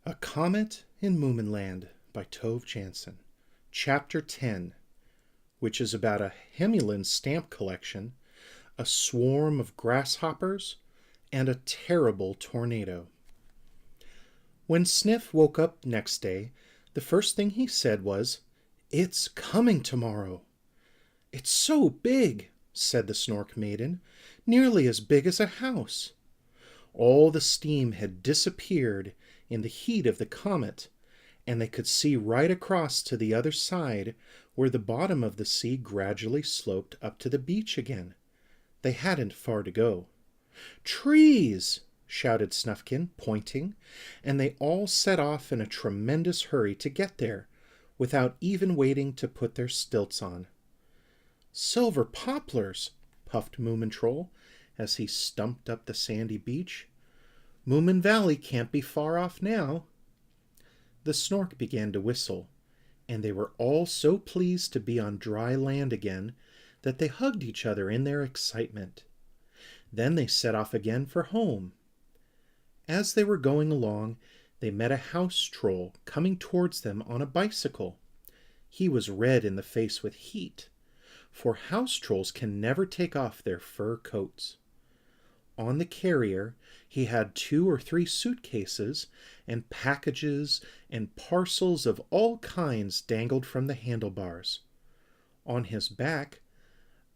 A Comet in Moominland by Tove Jansson. Chapter 10, which is about a Hemulen stamp collection, a swarm of grasshoppers, and a terrible tornado. When Sniff woke up next day, the first thing he said was, "It's coming tomorrow." "It's so big," said the Snork Maiden, "nearly as big as a house." All the steam had disappeared in the heat of the comet, and they could see right across to the other side, where the bottom of the sea gradually sloped up to the beach again. They hadn't far to go. "Trees!" shouted Snufkin, pointing, and they all set off in a tremendous hurry to get there, without even waiting to put their stilts on. "Silver poplars!" puffed Moomintroll, as he stumped up the sandy beach. "Moomin Valley can't be far off now." The Snork began to whistle, and they were all so pleased to be on dry land again that they hugged each other in their excitement. Then they set off again for home. As they were going along, they met a house troll coming towards them on a bicycle. He was red in the face with heat, for house trolls can never take off their fur coats. On the carrier he had 2 or 3 suitcases, and packages and parcels of all kinds dangled from the handlebars. On his back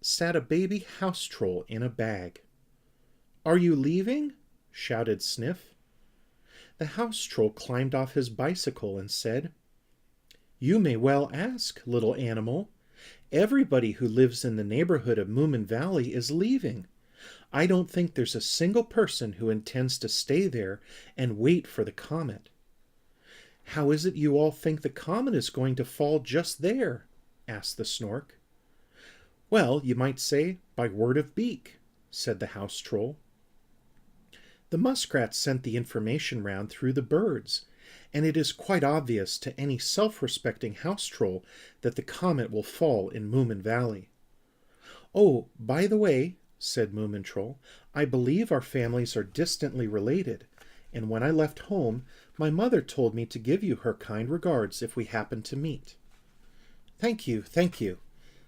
sat a baby house troll in a bag. "Are you leaving?" shouted Sniff. The house troll climbed off his bicycle and said, "You may well ask, little animal. Everybody who lives in the neighborhood of Moomin Valley is leaving. I don't think there's a single person who intends to stay there and wait for the comet." "How is it you all think the comet is going to fall just there?" asked the Snork. "Well, you might say by word of beak," said the house troll. "The muskrats sent the information round through the birds, and it is quite obvious to any self-respecting house troll that the comet will fall in Moomin Valley." "Oh, by the way," said Moomintroll, "I believe our families are distantly related, and when I left home my mother told me to give you her kind regards if we happen to meet." Thank you,"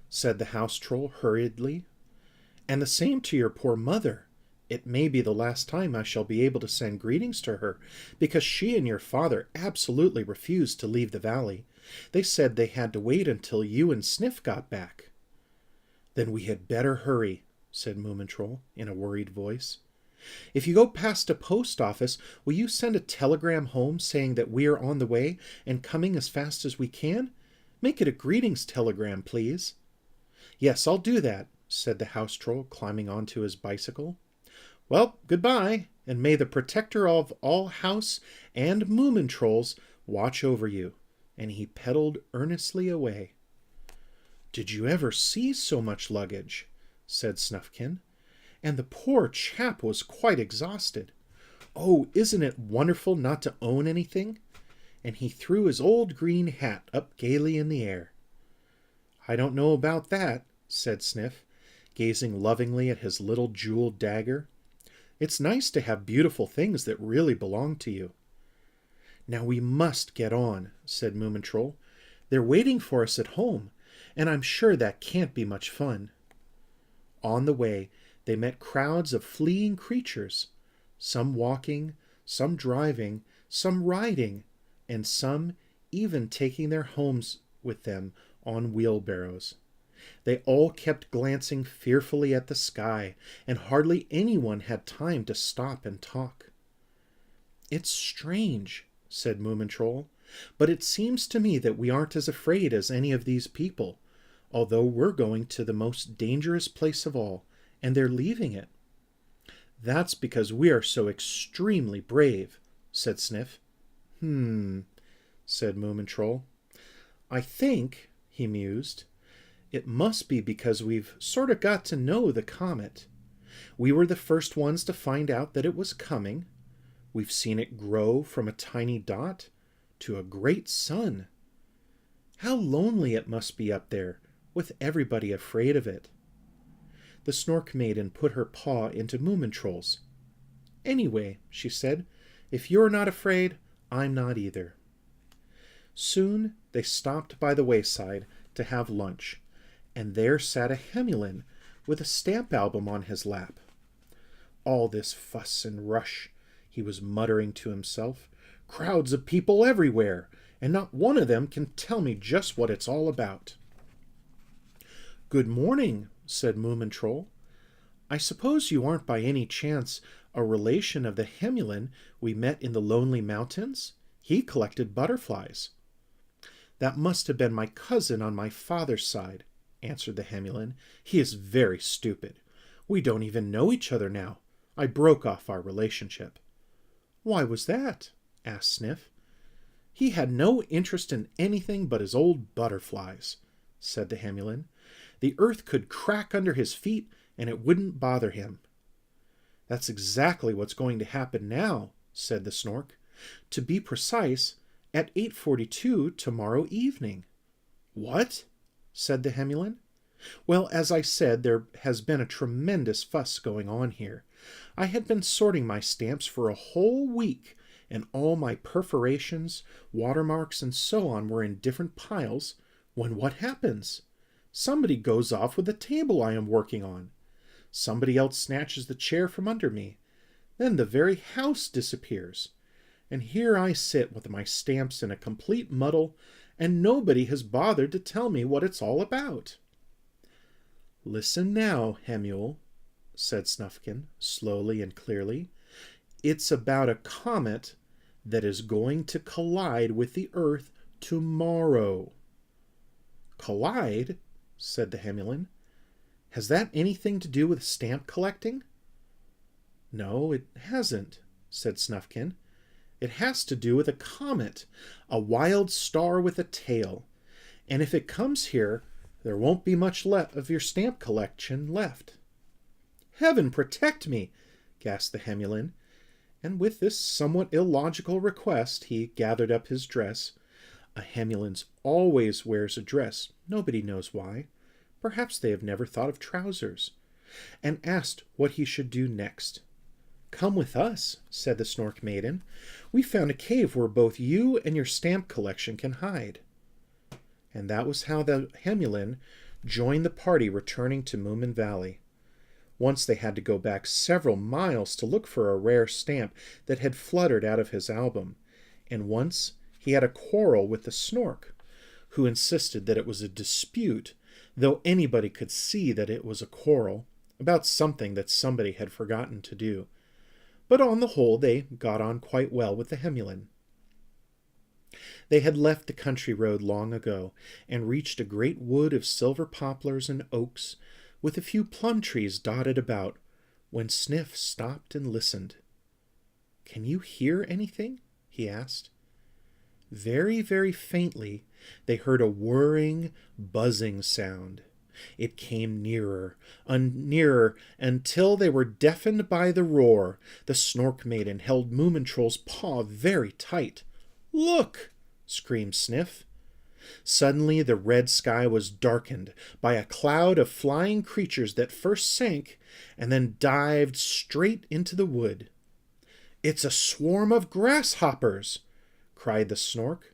said the house troll hurriedly. "And the same to your poor mother. It may be the last time I shall be able to send greetings to her, because she and your father absolutely refused to leave the valley. They said they had to wait until you and Sniff got back." "Then we had better hurry," said Moomintroll in a worried voice. "If you go past a post office, will you send a telegram home saying that we are on the way and coming as fast as we can? Make it a greetings telegram, please." "Yes, I'll do that," said the house troll, climbing onto his bicycle. "Well, goodbye, and may the protector of all house and Moomin trolls watch over you," and he pedaled earnestly away. "Did you ever see so much luggage?" said Snufkin, "and the poor chap was quite exhausted. Oh, isn't it wonderful not to own anything?" And he threw his old green hat up gaily in the air. "I don't know about that," said Sniff, gazing lovingly at his little jeweled dagger. "It's nice to have beautiful things that really belong to you." "Now we must get on," said Moomintroll. "They're waiting for us at home, and I'm sure that can't be much fun." On the way they met crowds of fleeing creatures, some walking, some driving, some riding, and some even taking their homes with them on wheelbarrows. They all kept glancing fearfully at the sky, and hardly anyone had time to stop and talk. "It's strange," said Moomintroll, "but it seems to me that we aren't as afraid as any of these people, although we're going to the most dangerous place of all, and they're leaving it." "That's because we are so extremely brave," said Sniff. Said Moomintroll. "I think," he mused, "it must be because we've sort of got to know the comet. We were the first ones to find out that it was coming. We've seen it grow from a tiny dot to a great sun. How lonely it must be up there, with everybody afraid of it." The Snork Maiden put her paw into Moomintroll's. "Anyway," she said, "if you're not afraid, I'm not either. Soon they stopped by the wayside to have lunch, and there sat a Hemulen with a stamp album on his lap. All this fuss and rush, he was muttering to himself. Crowds of people everywhere, and not one of them can tell me just what it's all about. Good morning, said Moomin Troll. I suppose you aren't by any chance a relation of the Hemulen we met in the Lonely Mountains? He collected butterflies. That must have been my cousin on my father's side, answered the Hemulen. He is very stupid. We don't even know each other now. I broke off our relationship. Why was that? Asked Sniff. He had no interest in anything but his old butterflies, said the Hemulen. The earth could crack under his feet and it wouldn't bother him. That's exactly what's going to happen now, said the Snork. To be precise, at 8:42 tomorrow evening. What? Said the Hemulen. Well, as I said, there has been a tremendous fuss going on here. I had been sorting my stamps for a whole week, and all my perforations, watermarks, and so on were in different piles, when what happens? Somebody goes off with the table I am working on. Somebody else snatches the chair from under me. Then the very house disappears. And here I sit with my stamps in a complete muddle, and nobody has bothered to tell me what it's all about. Listen now, Hemule, said Snufkin, slowly and clearly. It's about a comet that is going to collide with the Earth tomorrow. Collide? Said the Hemulen. Has that anything to do with stamp collecting? No, it hasn't, said Snufkin. It has to do with a comet, a wild star with a tail. And if it comes here, there won't be much of your stamp collection left. Heaven protect me, gasped the Hemulen. And with this somewhat illogical request, he gathered up his dress. A Hemulen's always wears a dress, nobody knows why. Perhaps they have never thought of trousers. And asked what he should do next. Come with us, said the Snork Maiden. We found a cave where both you and your stamp collection can hide. And that was how the Hemulen joined the party returning to Moomin Valley. Once they had to go back several miles to look for a rare stamp that had fluttered out of his album, and once he had a quarrel with the Snork, who insisted that it was a dispute, though anybody could see that it was a quarrel, about something that somebody had forgotten to do. But on the whole they got on quite well with the Hemulen. They had left the country road long ago, and reached a great wood of silver poplars and oaks, with a few plum trees dotted about, when Sniff stopped and listened. Can you hear anything? He asked. Very, very faintly they heard a whirring, buzzing sound. It came nearer, nearer, until they were deafened by the roar. The Snork Maiden held Moomin Troll's paw very tight. Look! Screamed Sniff. Suddenly the red sky was darkened by a cloud of flying creatures that first sank and then dived straight into the wood. It's a swarm of grasshoppers, cried the Snork.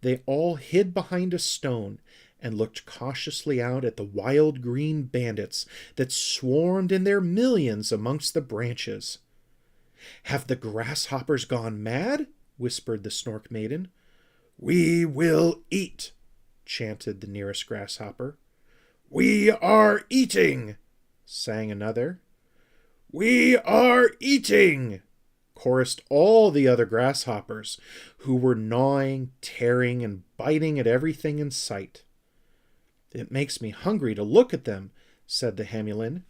They all hid behind a stone and looked cautiously out at the wild green bandits that swarmed in their millions amongst the branches. Have the grasshoppers gone mad? Whispered the Snork Maiden. We will eat, chanted the nearest grasshopper. We are eating, sang another. We are eating, chorused all the other grasshoppers, who were gnawing, tearing, and biting at everything in sight. It makes me hungry to look at them, said the Hemulen.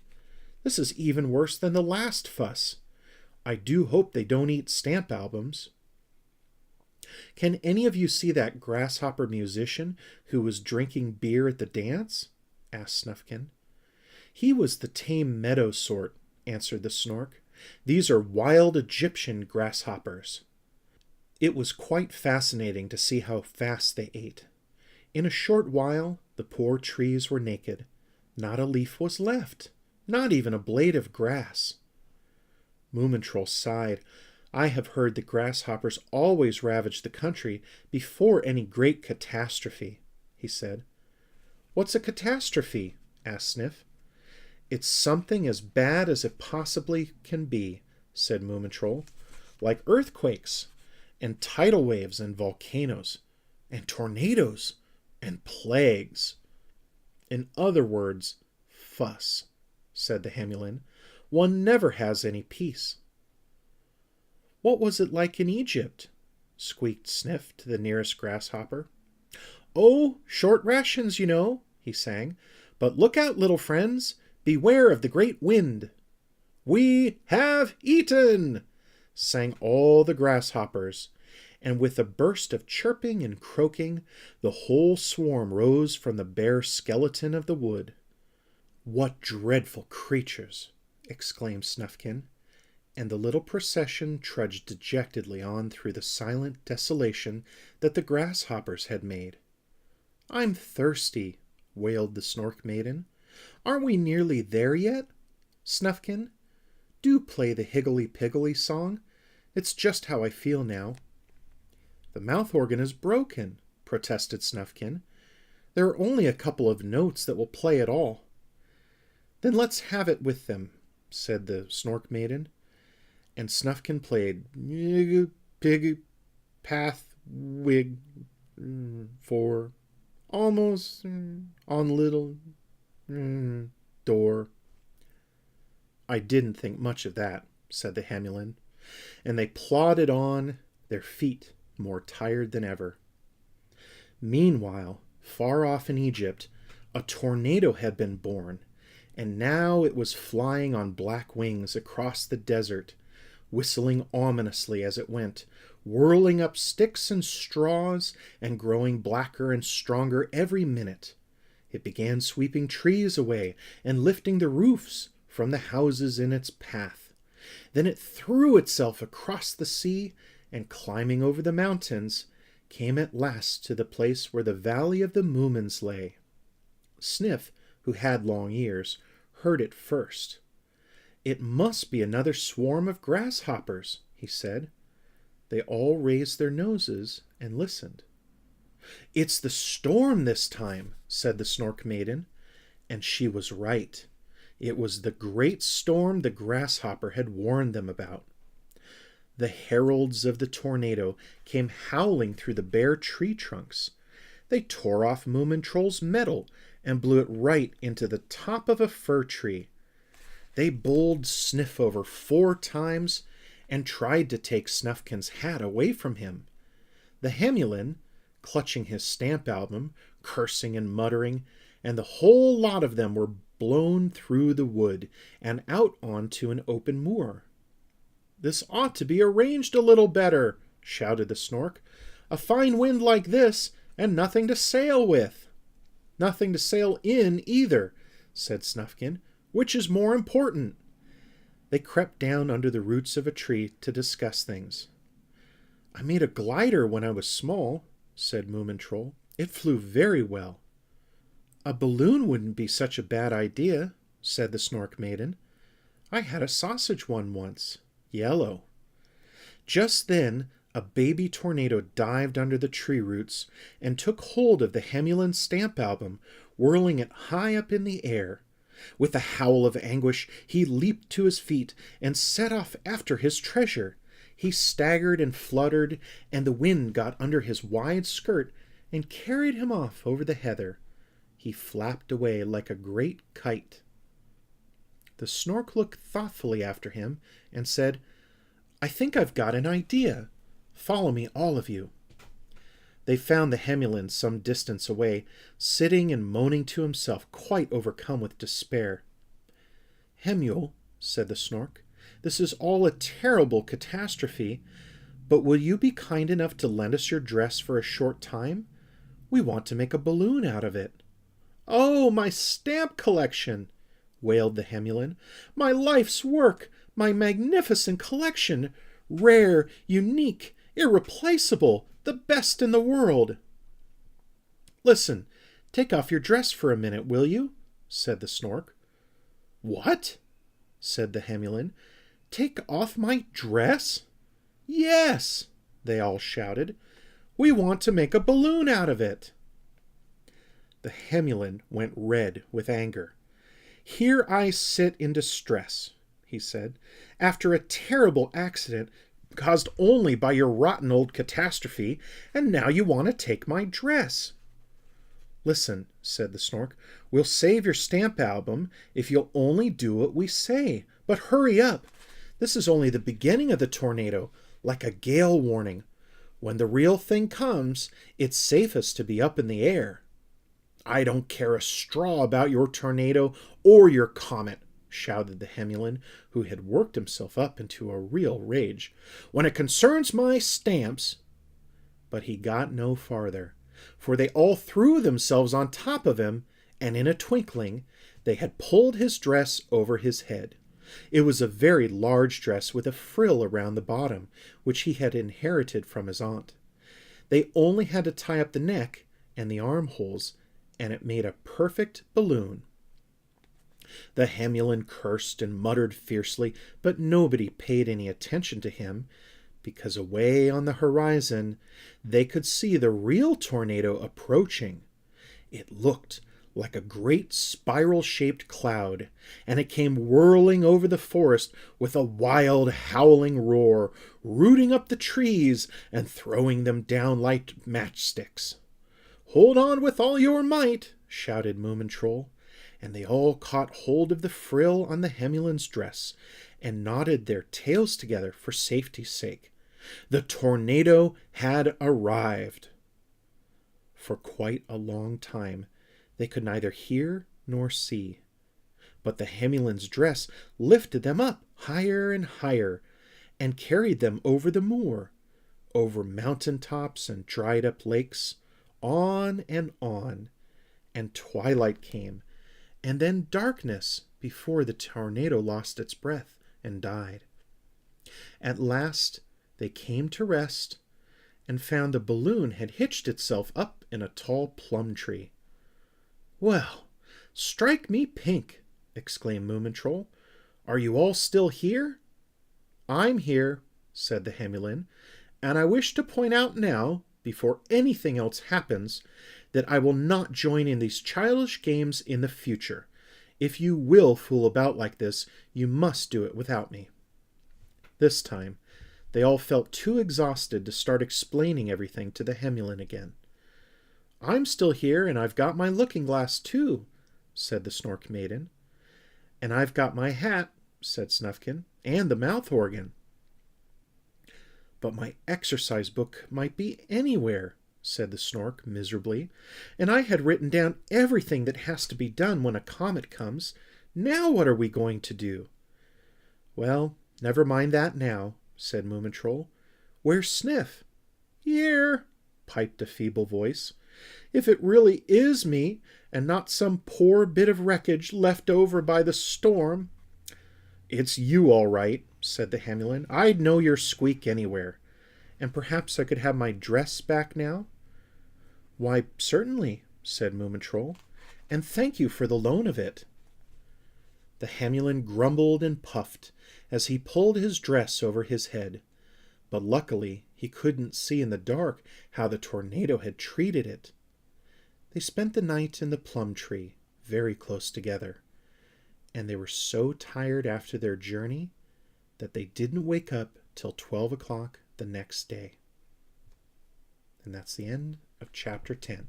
This is even worse than the last fuss. I do hope they don't eat stamp albums. Can any of you see that grasshopper musician who was drinking beer at the dance? Asked Snufkin. He was the tame meadow sort, answered the Snork. These are wild Egyptian grasshoppers. It was quite fascinating to see how fast they ate. In a short while, the poor trees were naked. Not a leaf was left, not even a blade of grass. Moomin Troll sighed. I have heard that grasshoppers always ravage the country before any great catastrophe, he said. What's a catastrophe? Asked Sniff. It's something as bad as it possibly can be, said Moomintroll, like earthquakes, and tidal waves and volcanoes, and tornadoes, and plagues. In other words, fuss, said the Hemulen. One never has any peace. What was it like in Egypt? Squeaked Sniff to the nearest grasshopper. Oh, short rations, you know, he sang. But look out, little friends. Beware of the great wind. We have eaten, sang all the grasshoppers, and with a burst of chirping and croaking, the whole swarm rose from the bare skeleton of the wood. What dreadful creatures! Exclaimed Snufkin, and the little procession trudged dejectedly on through the silent desolation that the grasshoppers had made. I'm thirsty, wailed the Snork Maiden. Aren't we nearly there yet? Snufkin, do play the higgledy-piggledy song. It's just how I feel now. The mouth organ is broken, protested Snufkin. There are only a couple of notes that will play at all. Then let's have it with them, said the Snork Maiden. And Snufkin played pig, path, wig, for, almost, on little, door. I didn't think much of that, said the Hemulen, and they plodded on, their feet more tired than ever. Meanwhile, far off in Egypt, a tornado had been born, and now it was flying on black wings across the desert, whistling ominously as it went, whirling up sticks and straws, and growing blacker and stronger every minute. It began sweeping trees away and lifting the roofs from the houses in its path. Then it threw itself across the sea, and climbing over the mountains, came at last to the place where the valley of the Moomins lay. Sniff, who had long ears, heard it first. It must be another swarm of grasshoppers, he said. They all raised their noses and listened. It's the storm this time, said the Snork Maiden, and she was right. It was the great storm the grasshopper had warned them about. The heralds of the tornado came howling through the bare tree trunks. They tore off Moomintroll's medal and blew it right into the top of a fir tree. They bowled Sniff over 4 times and tried to take Snufkin's hat away from him. The Hemulen, clutching his stamp album, cursing and muttering, and the whole lot of them were blown through the wood and out onto an open moor. This ought to be arranged a little better, shouted the Snork. A fine wind like this, and nothing to sail with. Nothing to sail in either, said Snufkin. Which is more important? They crept down under the roots of a tree to discuss things. I made a glider when I was small, said Moomintroll. It flew very well. A balloon wouldn't be such a bad idea, said the Snork Maiden. I had a sausage one once, yellow. Just then a baby tornado dived under the tree roots and took hold of the Hemulen stamp album, whirling it high up in the air. With a howl of anguish, he leaped to his feet and set off after his treasure. He staggered and fluttered, and the wind got under his wide skirt and carried him off over the heather. He flapped away like a great kite. The Snork looked thoughtfully after him and said, I think I've got an idea. Follow me, all of you. They found the Hemulen some distance away, sitting and moaning to himself, quite overcome with despair. Hemule, said the Snork, this is all a terrible catastrophe, but will you be kind enough to lend us your dress for a short time? We want to make a balloon out of it. Oh, my stamp collection, wailed the Hemulen. My life's work, my magnificent collection, rare, unique, irreplaceable, the best in the world. Listen, take off your dress for a minute, will you? Said the Snork. What? Said the Hemulen. Take off my dress? Yes, they all shouted. We want to make a balloon out of it. The Hemulen went red with anger. Here I sit in distress, he said, after a terrible accident caused only by your rotten old catastrophe, and now you want to take my dress. Listen, said the Snork, we'll save your stamp album if you'll only do what we say. But hurry up. This is only the beginning of the tornado, like a gale warning. When the real thing comes, it's safest to be up in the air. I don't care a straw about your tornado or your comet, shouted the Hemulen, who had worked himself up into a real rage. When it concerns my stamps... But he got no farther, for they all threw themselves on top of him, and in a twinkling they had pulled his dress over his head. It was a very large dress with a frill around the bottom, which he had inherited from his aunt. They only had to tie up the neck and the armholes, and it made a perfect balloon. The Hemulen cursed and muttered fiercely, but nobody paid any attention to him, because away on the horizon they could see the real tornado approaching. It looked like a great spiral-shaped cloud, and it came whirling over the forest with a wild howling roar, rooting up the trees and throwing them down like matchsticks. Hold on with all your might, shouted Moomintroll, and they all caught hold of the frill on the Hemulen's dress and knotted their tails together for safety's sake. The tornado had arrived. For quite a long time they could neither hear nor see, but the Hemulen's dress lifted them up higher and higher and carried them over the moor, over mountain tops and dried up lakes, on, and twilight came, and then darkness before the tornado lost its breath and died. At last they came to rest and found the balloon had hitched itself up in a tall plum tree. Well, strike me pink, exclaimed Moomintroll. Are you all still here? I'm here, said the Hemulen, and I wish to point out now, before anything else happens, that I will not join in these childish games in the future. If you will fool about like this, you must do it without me. This time, they all felt too exhausted to start explaining everything to the Hemulen again. I'm still here, and I've got my looking-glass too, said the Snork Maiden. And I've got my hat, said Snufkin, and the mouth-organ. But my exercise book might be anywhere, said the Snork miserably, and I had written down everything that has to be done when a comet comes. Now what are we going to do? Well, never mind that now, said Moomintroll. Where's Sniff? Here, piped a feeble voice. If it really is me, and not some poor bit of wreckage left over by the storm. It's you all right, said the Hemulen. I'd know your squeak anywhere. And perhaps I could have my dress back now? Why, certainly, said Moomintroll, and thank you for the loan of it. The Hemulen grumbled and puffed as he pulled his dress over his head, but luckily he couldn't see in the dark how the tornado had treated it. They spent the night in the plum tree, very close together, and they were so tired after their journey that they didn't wake up till 12 o'clock the next day. And that's the end of chapter 10.